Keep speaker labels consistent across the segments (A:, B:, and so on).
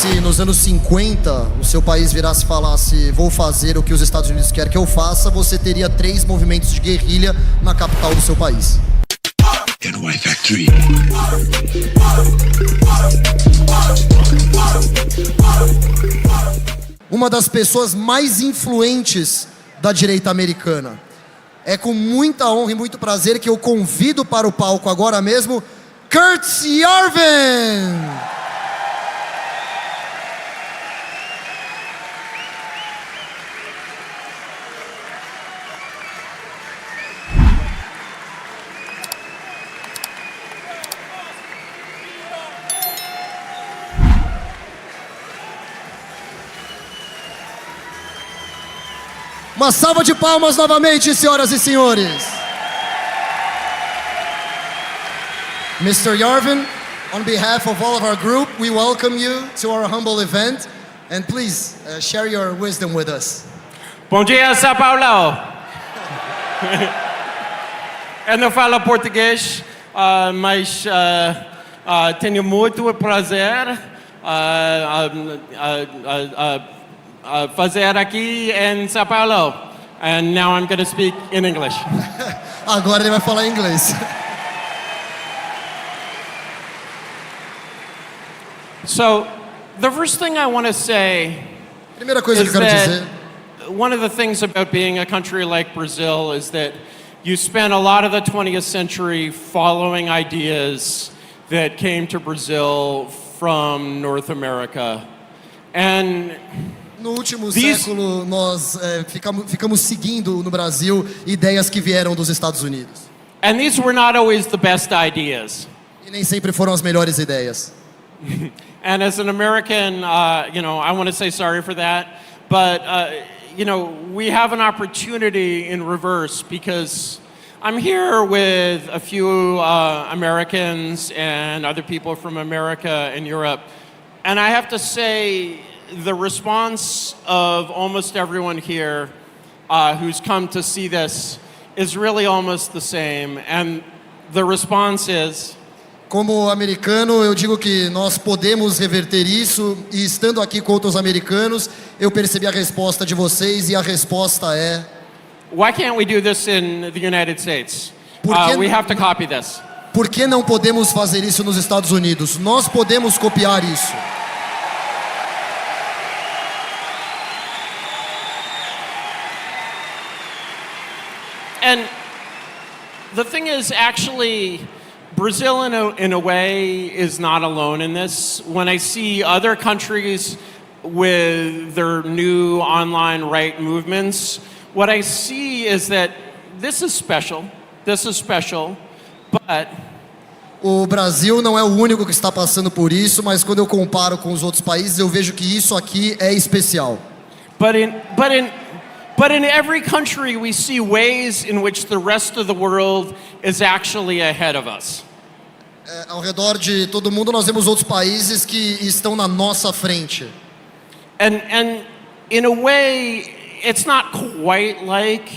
A: se nos anos 50 o seu país virasse e falasse vou fazer o que os Estados Unidos querem que eu faça, você teria 3 movimentos de guerrilha na capital do seu país.
B: NY Factory.
A: Uma das pessoas mais influentes da direita americana. É com muita honra e muito prazer que eu convido para o palco agora mesmo Kurt Yarvin! Uma salva de palmas novamente, senhoras e senhores. Mr. Yarvin, on behalf of all of our group, we welcome you to our humble event. And please, share your wisdom with us.
C: Bom dia, São Paulo. Eu não falo português, mas tenho muito prazer fazer aqui em São Paulo. And now I'm going to speak in English.
A: Agora ele vai falar em inglês.
C: So, the first thing I want to say
A: Primeira coisa que
C: is
A: eu quero
C: that
A: dizer
C: one of the things about being a country like Brazil is that you spent a lot of the 20th century following ideas that came to Brazil from North America. And
A: no último século nós ficamos seguindo no Brasil ideias que vieram dos Estados Unidos.
C: And these were not always the best ideas.
A: E nem sempre foram as melhores ideias.
C: And as an American, I want to say sorry for that. But, we have an opportunity in reverse because I'm here with a few Americans and other people from America and Europe. And I have to say, the response of almost everyone here who's come to see this is really almost the same. And the response is...
A: Como americano, eu digo que nós podemos reverter isso, e estando aqui com outros americanos, eu percebi a resposta de vocês, e a resposta é...
C: Why can't we do this in the United States? We have to copy this.
A: Por que não podemos fazer isso nos Estados Unidos? Nós podemos copiar isso.
C: And the thing is, actually... Brazil, in a way, is not alone in this. When I see other countries with their new online right movements, what I see is that this is special, but...
A: O Brasil não é o único que está passando por isso, mas quando eu comparo com os outros países, eu vejo que isso aqui é especial.
C: But in every country, we see ways in which the rest of the world is actually ahead of us.
A: Ao redor de todo mundo, nós vemos outros países que estão na nossa frente.
C: And in a way, it's not quite like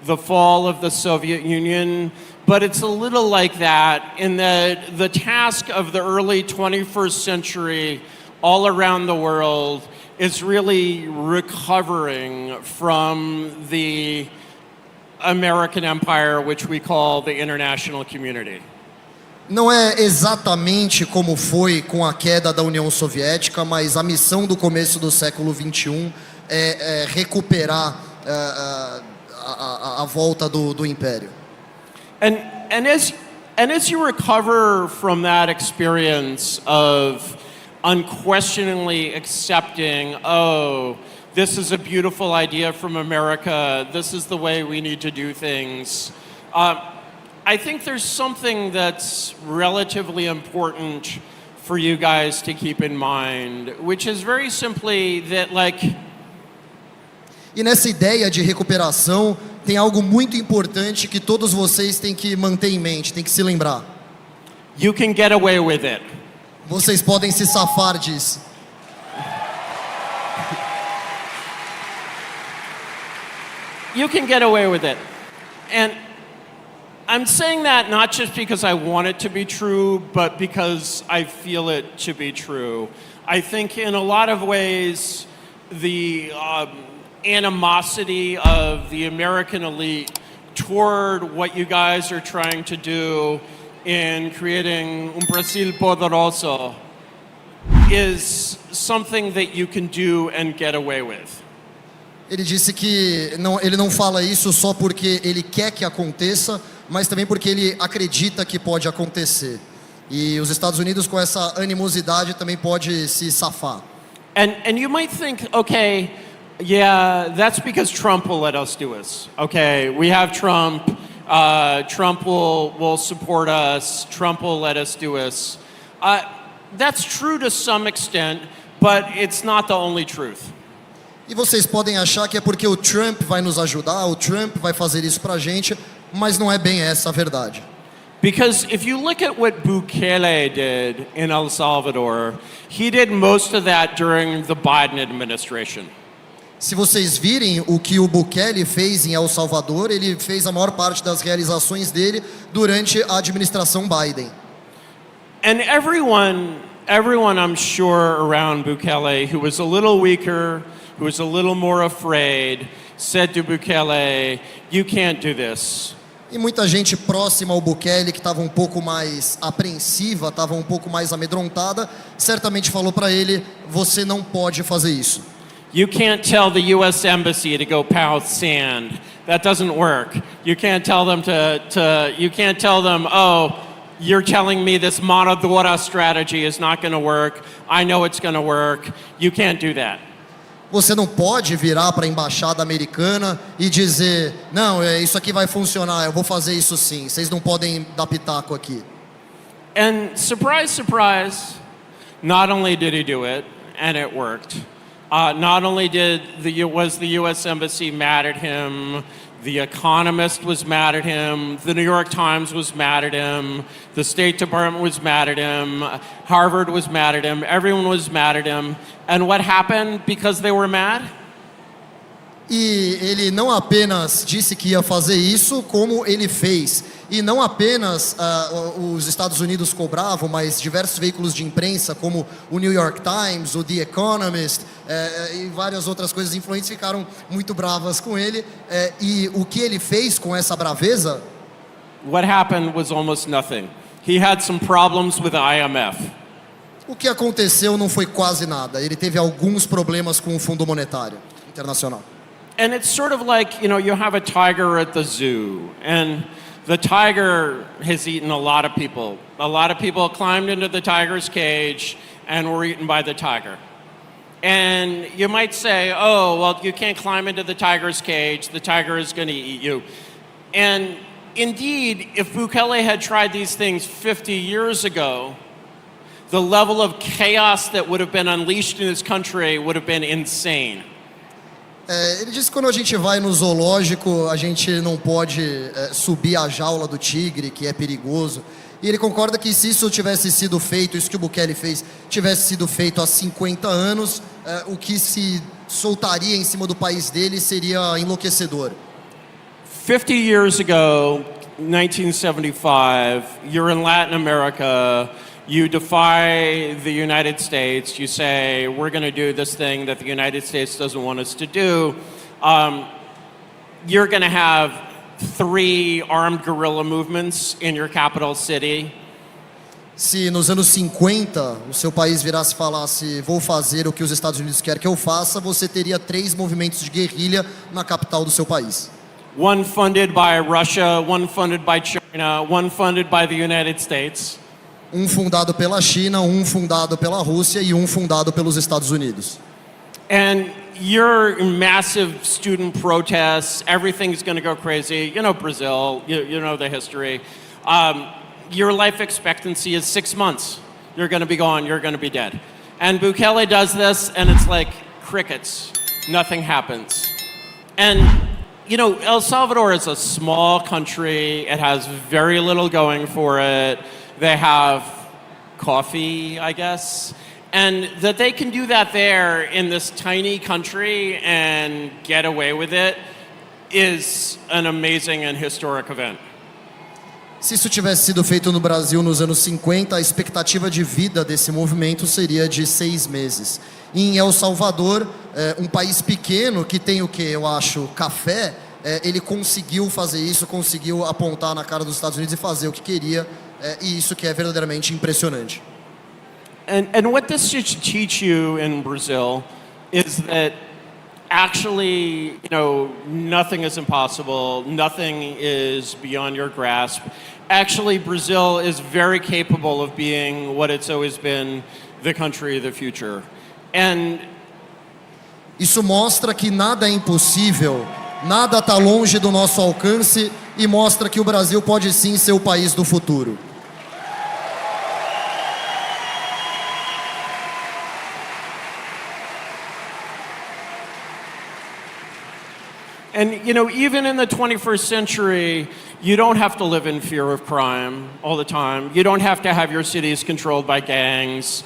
C: the fall of the Soviet Union, but it's a little like that in that the task of the early 21st century all around the world is really recovering from the American empire, which we call the international community.
A: Não é exatamente como foi com a queda da União Soviética, mas a missão do começo do século XXI é recuperar a volta do Império.
C: And as you recover from that experience of unquestioningly accepting, oh, this is a beautiful idea from America, this is the way we need to do things, I think there's something that's relatively important for you guys to keep in mind, which is very simply that,
A: E nessa ideia de recuperação, tem algo muito importante que todos vocês têm que manter em mente, têm que se lembrar.
C: You can get away with it.
A: Vocês podem se safar disso.
C: You can get away with it. And I'm saying that not just because I want it to be true, but because I feel it to be true. I think in a lot of ways, the animosity of the American elite toward what you guys are trying to do in creating un Brasil poderoso is something that you can do and get away with.
A: Ele disse que ele não fala isso só porque ele quer que aconteça, mas também porque ele acredita que pode acontecer. E os Estados Unidos, com essa animosidade, também pode se safar.
C: And you might think, okay, yeah, that's because Trump will let us do this. Okay, we have Trump. Trump will support us. Trump will let us do this. That's true to some extent, but it's not the only truth.
A: E vocês podem achar que é porque o Trump vai nos ajudar, o Trump vai fazer isso pra gente, mas não é bem essa a verdade.
C: Because if you look at what Bukele did in El Salvador, he did most of that during the Biden administration.
A: Se vocês virem o que o Bukele fez em El Salvador, ele fez a maior parte das realizações dele durante a administração Biden.
C: And everyone I'm sure around Bukele who was a little weaker, who was a little more afraid, said to Bukele, "You can't do this."
A: E muita gente próxima ao Bukele, que estava um pouco mais apreensiva, estava um pouco mais amedrontada, certamente falou para ele: você não pode fazer isso.
C: You can't tell the U.S. Embassy to go pound sand. That doesn't work. You can't tell them you can't tell them, oh, you're telling me this mano dura strategy is not going to work. I know it's going to work. You can't do that.
A: Você não pode virar para a embaixada americana e dizer: não, isso aqui vai funcionar, eu vou fazer isso sim. Vocês não podem dar pitaco aqui.
C: And surprise, surprise, not only did he do it, and it worked, not only was the U.S. Embassy mad at him, The Economist was mad at him, the New York Times was mad at him, the State Department was mad at him, Harvard was mad at him, everyone was mad at him. And what happened because they were mad?
A: E ele não apenas disse que ia fazer isso, como ele fez. E não apenas os Estados Unidos cobravam, mas diversos veículos de imprensa, como o New York Times, o The Economist e várias outras coisas influentes ficaram muito bravas com ele. E o que ele fez com essa braveza?
C: What happened was almost nothing. He had some problems with the IMF.
A: O que aconteceu não foi quase nada. Ele teve alguns problemas com o Fundo Monetário Internacional.
C: And it's sort of like, you have a tiger at the zoo, and the tiger has eaten a lot of people. A lot of people climbed into the tiger's cage and were eaten by the tiger. And you might say, oh, well, you can't climb into the tiger's cage. The tiger is going to eat you. And indeed, if Bukele had tried these things 50 years ago, the level of chaos that would have been unleashed in this country would have been insane.
A: Ele disse que quando a gente vai no zoológico, a gente não pode subir a jaula do tigre, que é perigoso. E ele concorda que se isso tivesse sido feito, isso que o Bukele fez, tivesse sido feito há 50 anos, o que se soltaria em cima do país dele seria enlouquecedor.
C: 50 years ago, 1975, you're in Latin America. You defy the United States. You say, we're going to do this thing that the United States doesn't want us to do. You're going to have 3 armed guerrilla movements in your capital city.
A: Se nos anos 50 o seu país virasse e falasse: vou fazer o que os Estados Unidos querem que eu faça, você teria 3 movimentos de guerrilha na capital do seu país.
C: One funded by Russia, one funded by China, one funded by the United States.
A: Um fundado pela China, um fundado pela Rússia e um fundado pelos Estados Unidos.
C: And your massive student protests, everything's going to go crazy. You know Brazil, you know the history. Your life expectancy is 6 months. You're going to be gone, you're going to be dead. And Bukele does this, and it's like crickets. Nothing happens. And, El Salvador is a small country. It has very little going for it. They have coffee, I guess. And that they can do that there in this tiny country and get away with it is an amazing and historic event.
A: Se isso tivesse sido feito no Brasil nos anos 50, a expectativa de vida desse movimento seria de 6 meses. Em El Salvador, um país pequeno que tem o que eu acho café, ele conseguiu fazer isso, conseguiu apontar na cara dos Estados Unidos e fazer o que queria, e isso que é verdadeiramente impressionante.
C: And what this should teach you in Brazil is that actually, nothing is impossible, nothing is beyond your grasp. Actually, Brazil is very capable of being what it's always been, the country of the future. And
A: isso mostra que nada é impossível, nada está longe do nosso alcance e mostra que o Brasil pode sim ser o país do futuro.
C: And, even in the 21st century, you don't have to live in fear of crime all the time. You don't have to have your cities controlled by gangs.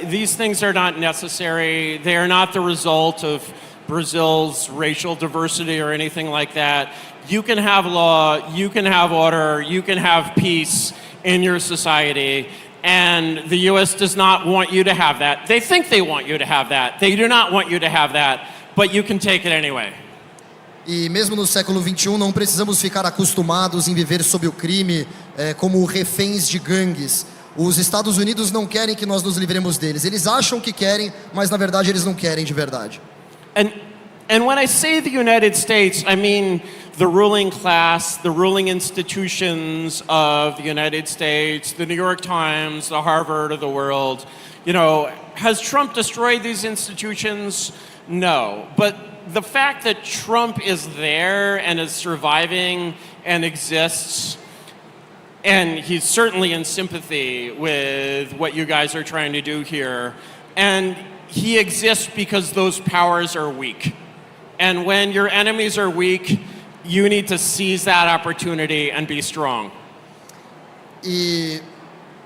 C: These things are not necessary. They are not the result of Brazil's racial diversity or anything like that. You can have law, you can have order, you can have peace in your society. And the U.S. does not want you to have that. They think they want you to have that. They do not want you to have that, but you can take it anyway.
A: E mesmo no século XXI não precisamos ficar acostumados em viver sob o crime como reféns de gangues. Os Estados Unidos não querem que nós nos livremos deles. Eles acham que querem, mas na verdade eles não querem de verdade.
C: And when I say the United States, I mean the ruling class, the ruling institutions of the United States, the New York Times, the Harvard of the world. Has Trump destroyed these institutions? No. But the fact that Trump is there and is surviving and exists, and he's certainly in sympathy with what you guys are trying to do here, and he exists because those powers are weak. And when your enemies are weak, you need to seize that opportunity and be strong.
A: E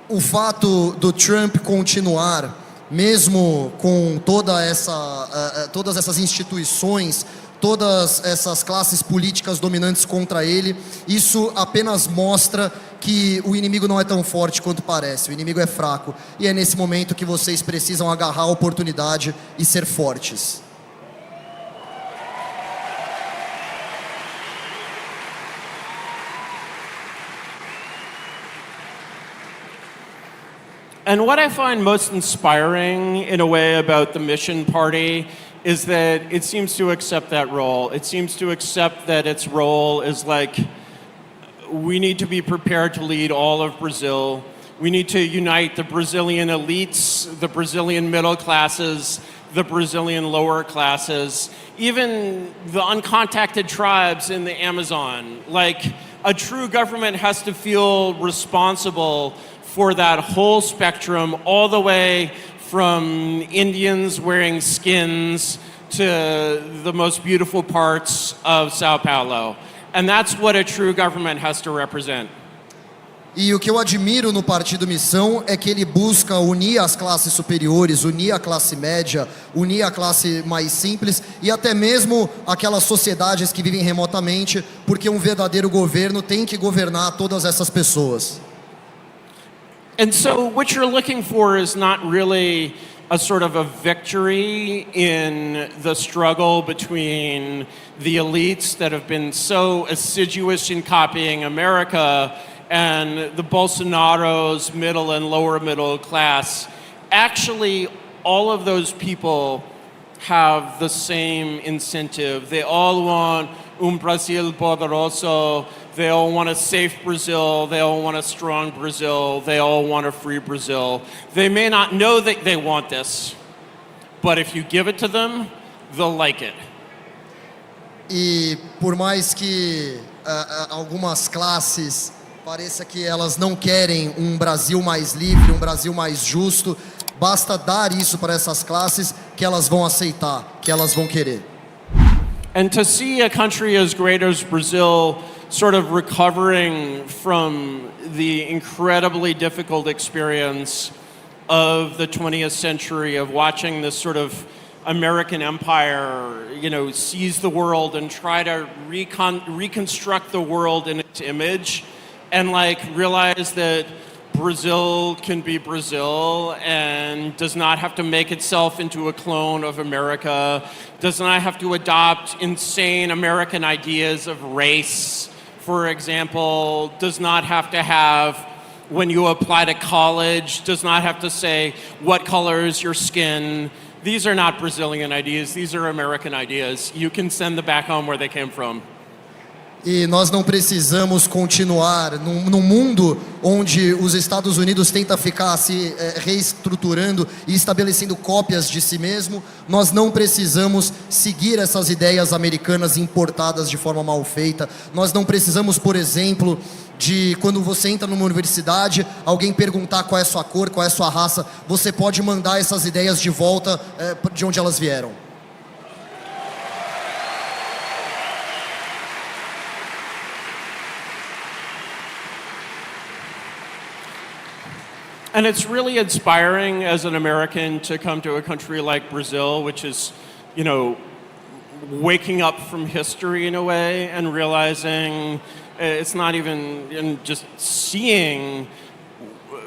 A: o fato do Trump continuar, mesmo com todas essas instituições, todas essas classes políticas dominantes contra ele, isso apenas mostra que o inimigo não é tão forte quanto parece, o inimigo é fraco. E é nesse momento que vocês precisam agarrar a oportunidade e ser fortes.
C: And what I find most inspiring in a way about the Mission Party is that it seems to accept that role. It seems to accept that its role is like, we need to be prepared to lead all of Brazil. We need to unite the Brazilian elites, the Brazilian middle classes, the Brazilian lower classes, even the uncontacted tribes in the Amazon. Like, a true government has to feel responsible for that whole spectrum, all the way from Indians wearing skins to the most beautiful parts of Sao Paulo. And that's what a true government has to represent.
A: E o que eu admiro no Partido Missão é que ele busca unir as classes superiores, unir a classe média, unir a classe mais simples e até mesmo aquelas sociedades que vivem remotamente, porque um verdadeiro governo tem que governar todas essas pessoas.
C: And so what you're looking for is not really a sort of a victory in the struggle between the elites that have been so assiduous in copying America and the Bolsonaro's middle and lower middle class. Actually, all of those people have the same incentive. They all want Brasil poderoso. They all want a safe Brazil. They all want a strong Brazil. They all want a free Brazil. They may not know that they want this, but if you give it to them, they'll like it.
A: E por mais que algumas classes pareça que elas não querem um Brasil mais livre, um Brasil mais justo, basta dar isso para essas classes que elas vão aceitar, que elas vão querer.
C: And to see a country as great as Brazil sort of recovering from the incredibly difficult experience of the 20th century of watching this sort of American empire, seize the world and try to reconstruct the world in its image, and like realize that Brazil can be Brazil and does not have to make itself into a clone of America, does not have to adopt insane American ideas of race, for example, does not have to have, when you apply to college, does not have to say, what color is your skin? These are not Brazilian ideas, these are American ideas. You can send them back home where they came from.
A: E nós não precisamos continuar num mundo onde os Estados Unidos tenta ficar se reestruturando e estabelecendo cópias de si mesmo. Nós não precisamos seguir essas ideias americanas importadas de forma mal feita. Nós não precisamos, por exemplo, de quando você entra numa universidade, alguém perguntar qual é a sua cor, qual é a sua raça, você pode mandar essas ideias de volta de onde elas vieram.
C: And it's really inspiring as an American to come to a country like Brazil, which is, you know, waking up from history in a way and realizing it's not even in just seeing.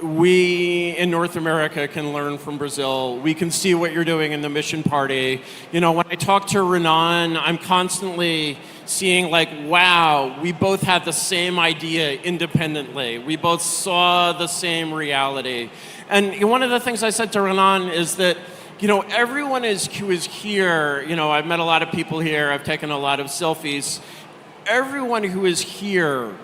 C: We in North America can learn from Brazil. We can see what you're doing in the Mission Party. You know, when I talk to Renan, I'm constantly seeing like, wow, we both had the same idea independently. We both saw the same reality. And one of the things I said to Renan is that, you know, everyone who is here, you know, I've met a lot of people here, I've taken a lot of selfies. Everyone who is here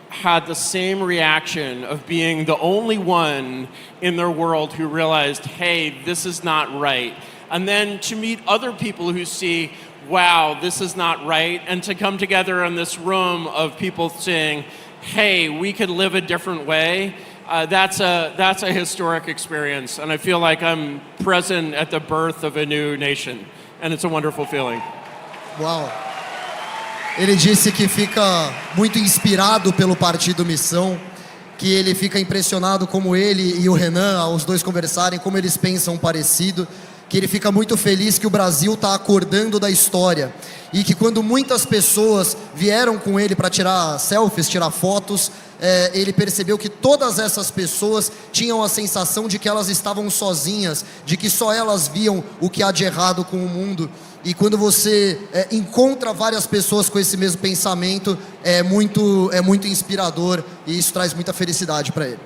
C: had the same reaction of being the only one in their world who realized, hey, this is not right. And then to meet other people who see, wow, this is not right, and to come together in this room of people saying, hey, we could live a different way, that's a historic experience. And I feel like I'm present at the birth of a new nation. And it's a wonderful feeling.
A: Uau! Ele disse que fica muito inspirado pelo Partido Missão, que ele fica impressionado como ele e o Renan, os dois conversarem, como eles pensam parecido, que ele fica muito feliz que o Brasil está acordando da história e que quando muitas pessoas vieram com ele para tirar selfies, tirar fotos, ele percebeu que todas essas pessoas tinham a sensação de que elas estavam sozinhas, de que só elas viam o que há de errado com o mundo. E quando você encontra várias pessoas com esse mesmo pensamento, é muito inspirador e isso traz muita felicidade para ele.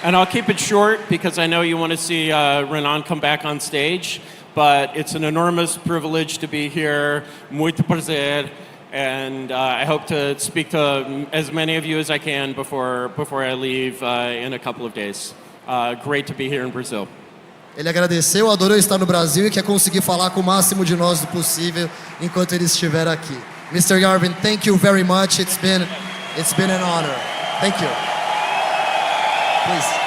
C: And I'll keep it short because I know you want to see Renan come back on stage, but it's an enormous privilege to be here. Muito prazer. And I hope to speak to as many of you as I can before I leave in a couple of days. Great to be here in Brazil.
A: Ele agradeceu, adorou estar no Brasil e quer conseguir falar com o máximo de nós possível enquanto ele estiver aqui. Mr. Yarvin, thank you very much. It's been an honor. Thank you. Please.